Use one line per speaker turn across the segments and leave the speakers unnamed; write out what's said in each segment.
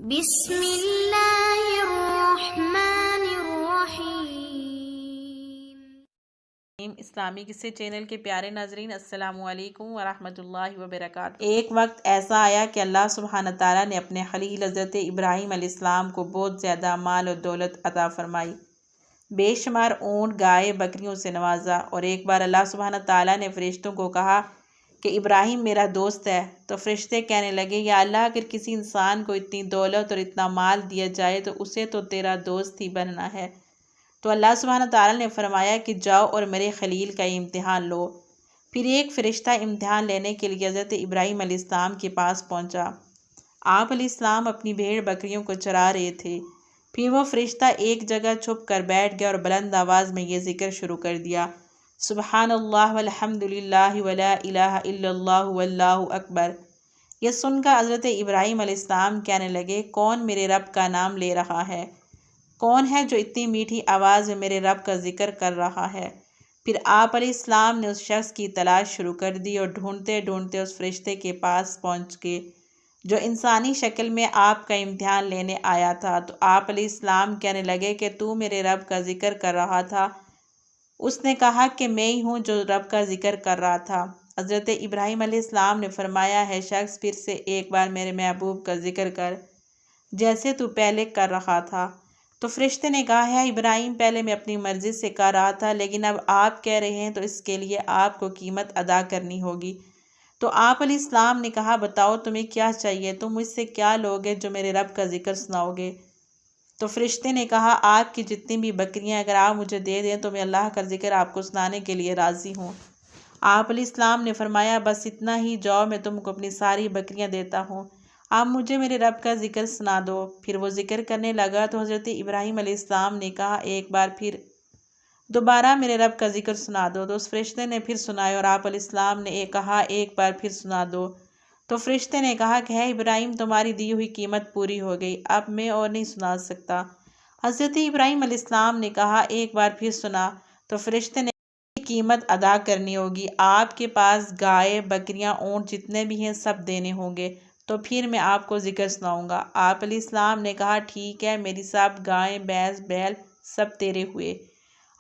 بسم اللہ الرحمن الرحیم۔
اسلامی قصے چینل کے پیارے ناظرین، السلام علیکم ورحمۃ اللہ وبرکاتہ۔ ایک وقت ایسا آیا کہ اللہ سبحانہ تعالیٰ نے اپنے خلیل حضرت ابراہیم علیہ السلام کو بہت زیادہ مال و دولت عطا فرمائی، بے شمار اونٹ، گائے، بکریوں سے نوازا۔ اور ایک بار اللہ سبحانہ تعالیٰ نے فرشتوں کو کہا کہ ابراہیم میرا دوست ہے، تو فرشتے کہنے لگے یا اللہ، اگر کسی انسان کو اتنی دولت اور اتنا مال دیا جائے تو اسے تو تیرا دوست ہی بننا ہے۔ تو اللہ سبحانہ تعالیٰ نے فرمایا کہ جاؤ اور میرے خلیل کا امتحان لو۔ پھر ایک فرشتہ امتحان لینے کے لیے حضرت ابراہیم علیہ السلام کے پاس پہنچا۔ آپ علیہ السلام اپنی بھیڑ بکریوں کو چرا رہے تھے۔ پھر وہ فرشتہ ایک جگہ چھپ کر بیٹھ گیا اور بلند آواز میں یہ ذکر شروع کر دیا، سبحان اللہ والحمد للہ ولا الہ الا اللہ واللہ اکبر۔ یہ سن کر حضرت ابراہیم علیہ السلام کہنے لگے، کون میرے رب کا نام لے رہا ہے؟ کون ہے جو اتنی میٹھی آواز میں میرے رب کا ذکر کر رہا ہے؟ پھر آپ علیہ السلام نے اس شخص کی تلاش شروع کر دی اور ڈھونڈتے ڈھونڈتے اس فرشتے کے پاس پہنچ گئے جو انسانی شکل میں آپ کا امتحان لینے آیا تھا۔ تو آپ علیہ السلام کہنے لگے کہ تو میرے رب کا ذکر کر رہا تھا؟ اس نے کہا کہ میں ہی ہوں جو رب کا ذکر کر رہا تھا۔ حضرت ابراہیم علیہ السلام نے فرمایا، ہے شخص، پھر سے ایک بار میرے محبوب کا ذکر کر جیسے تو پہلے کر رہا تھا۔ تو فرشتے نے کہا، ہے ابراہیم، پہلے میں اپنی مرضی سے کر رہا تھا، لیکن اب آپ کہہ رہے ہیں تو اس کے لیے آپ کو قیمت ادا کرنی ہوگی۔ تو آپ علیہ السلام نے کہا، بتاؤ تمہیں کیا چاہیے، تم مجھ سے کیا لوگے جو میرے رب کا ذکر سناؤ گے؟ تو فرشتے نے کہا، آپ کی جتنی بھی بکریاں اگر آپ مجھے دے دیں تو میں اللہ کا ذکر آپ کو سنانے کے لیے راضی ہوں۔ آپ علیہ السلام نے فرمایا، بس اتنا ہی، جاؤ میں تم کو اپنی ساری بکریاں دیتا ہوں، آپ مجھے میرے رب کا ذکر سنا دو۔ پھر وہ ذکر کرنے لگا تو حضرت ابراہیم علیہ السلام نے کہا، ایک بار پھر دوبارہ میرے رب کا ذکر سنا دو۔ تو اس فرشتے نے پھر سنایا اور آپ علیہ السلام نے کہا، ایک بار پھر سنا دو۔ تو فرشتے نے کہا کہ ہے ابراہیم، تمہاری دی ہوئی قیمت پوری ہو گئی، اب میں اور نہیں سنا سکتا۔ حضرت ابراہیم علیہ السلام نے کہا، ایک بار پھر سنا۔ تو فرشتے نے قیمت ادا کرنی ہوگی، آپ کے پاس گائے، بکریاں، اونٹ جتنے بھی ہیں سب دینے ہوں گے، تو پھر میں آپ کو ذکر سناؤں گا۔ آپ علیہ السلام نے کہا، ٹھیک ہے، میری سب گائیں، بھینس، بیل سب تیرے ہوئے،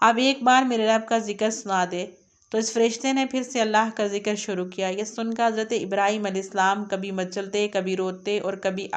اب ایک بار میرے رب کا ذکر سنا دے۔ تو اس فرشتے نے پھر سے اللہ کا ذکر شروع کیا۔ یہ سن کر حضرت ابراہیم علیہ السلام کبھی مچلتے، کبھی روتے اور کبھی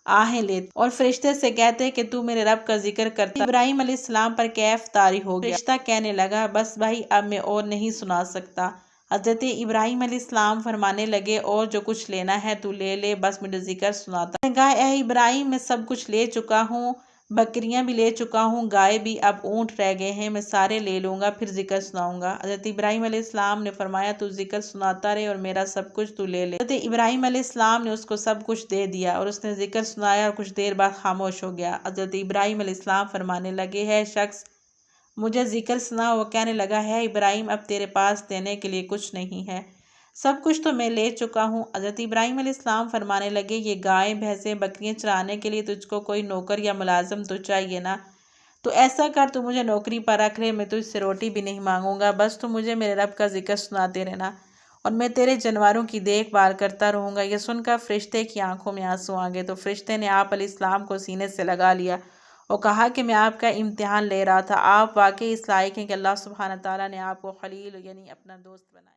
آہیں لیتے اور فرشتے سے کہتے کہ تو میرے رب کا ذکر کرتا۔ ابراہیم علیہ السلام پر کیف طاری ہو گیا۔ فرشتہ کہنے لگا، بس بھائی، اب میں اور نہیں سنا سکتا۔ حضرت ابراہیم علیہ السلام فرمانے لگے، اور جو کچھ لینا ہے تو لے لے، بس مجھے ذکر سناتا۔ میں نے کہا، اے ابراہیم، میں سب کچھ لے چکا ہوں، بکریاں بھی لے چکا ہوں، گائے بھی، اب اونٹ رہ گئے ہیں، میں سارے لے لوں گا، پھر ذکر سناؤں گا۔ حضرت ابراہیم علیہ السلام نے فرمایا، تو ذکر سناتا رہے اور میرا سب کچھ تو لے لے۔ حضرت ابراہیم علیہ السلام نے اس کو سب کچھ دے دیا اور اس نے ذکر سنایا اور کچھ دیر بعد خاموش ہو گیا۔ حضرت ابراہیم علیہ السلام فرمانے لگے، ہے شخص، مجھے ذکر سنا۔ وہ کہنے لگا، ہے ابراہیم، اب تیرے پاس دینے کے لیے کچھ نہیں ہے، سب کچھ تو میں لے چکا ہوں۔ حضرت ابراہیم علیہ السلام فرمانے لگے، یہ گائیں، بھینسیں، بکریاں چرانے کے لیے تجھ کو کوئی نوکر یا ملازم تو چاہیے نا؟ تو ایسا کر، تو مجھے نوکری پر رکھ لے، میں تجھ سے روٹی بھی نہیں مانگوں گا، بس تو مجھے میرے رب کا ذکر سناتے رہنا اور میں تیرے جانوروں کی دیکھ بھال کرتا رہوں گا۔ یہ سن کر فرشتے کی آنکھوں میں آنسو آ گئے۔ تو فرشتے نے آپ علیہ السلام کو سینے سے لگا لیا اور کہا کہ میں آپ کا امتحان لے رہا تھا، آپ واقعی اس لائق ہیں کہ اللہ سبحانہ تعالیٰ نے آپ کو خلیل یعنی اپنا دوست بنایا۔